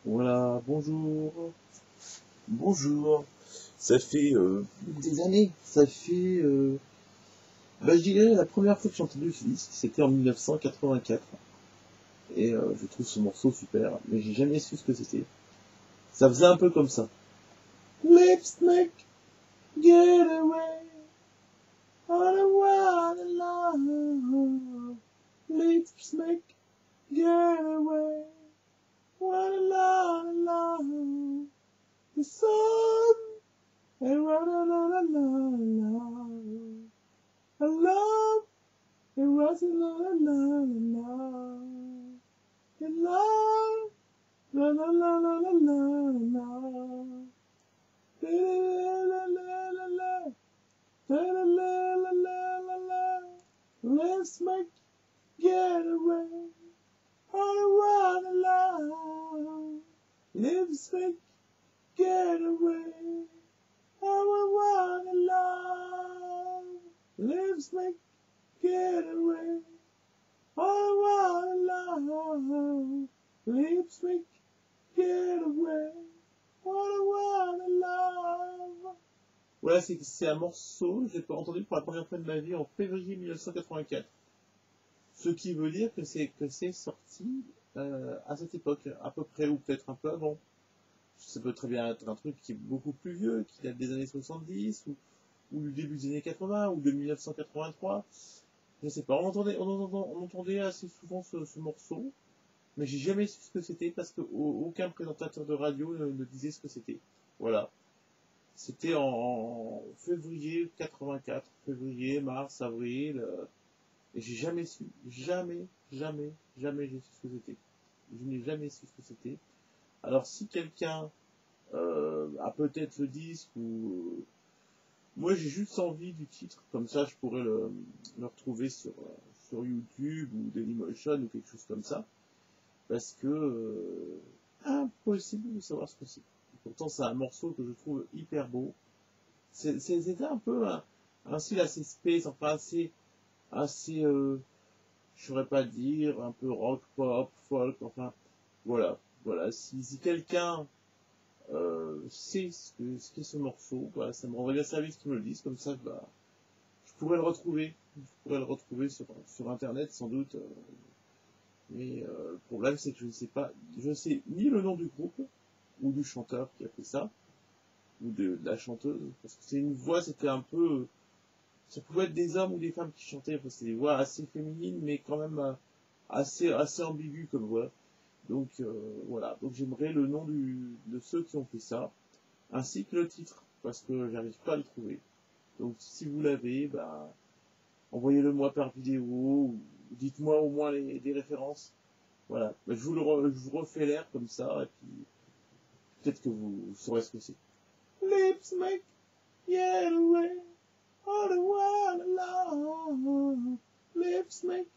Voilà, bonjour. Bonjour. Ça fait des années. Ça fait, je dirais la première fois que j'ai entendu ce disque, c'était en 1984. Et je trouve ce morceau super, mais j'ai jamais su ce que c'était. Ça faisait un peu comme ça. Let's make get away. I don't wanna love. Let's make get away. Wanna love. The sun. And la la la la la la. I love. And was la la la la. And love. La la la la la la la. La la la la la. La la la la la la la. Let's make get away. I wanna love. Let's make get away. I wanna love. Let's make get away. I wanna love. Let's make get away. I wanna love. Voilà, c'est un morceau que j'ai entendu pour la première fois de ma vie en février 1984. Ce qui veut dire que c'est sorti à cette époque, à peu près, ou peut-être un peu avant. Ça peut très bien être un truc qui est beaucoup plus vieux, qui date des années 70, ou du début des années 80, ou de 1983. Je sais pas, on entendait assez souvent ce morceau, mais j'ai jamais su ce que c'était parce que aucun présentateur de radio ne disait ce que c'était. Voilà. C'était en février 84, février, mars, avril, et j'ai jamais su, jamais j'ai su ce que c'était. Je n'ai jamais su ce que c'était. Alors si quelqu'un a peut-être le disque ou moi j'ai juste envie du titre, comme ça je pourrais le retrouver sur YouTube ou Dailymotion ou quelque chose comme ça, parce que impossible de savoir ce que c'est. Pourtant c'est un morceau que je trouve hyper beau. C'était un peu un style assez space, enfin assez je saurais pas dire, un peu rock, pop, folk, enfin voilà. Si quelqu'un c'est ce qu'est ce morceau, bah, ça me rendrait bien service qu'ils me le disent, comme ça bah, je pourrais le retrouver. Je pourrais le retrouver sur internet sans doute. Mais le problème c'est que je ne sais pas, je ne sais ni le nom du groupe ou du chanteur qui a fait ça, ou de la chanteuse, parce que c'est une voix, c'était un peu. Ça pouvait être des hommes ou des femmes qui chantaient, parce que c'est des voix assez féminines, mais quand même assez ambiguës comme voix. Donc voilà, donc j'aimerais le nom de ceux qui ont fait ça, ainsi que le titre, parce que j'arrive pas à le trouver. Donc si vous l'avez, bah, envoyez-le moi par vidéo, ou dites-moi au moins des références. Voilà, bah, je vous refais l'air comme ça, et puis peut-être que vous saurez ce que c'est. Lips make get away, all the while alone. Lips make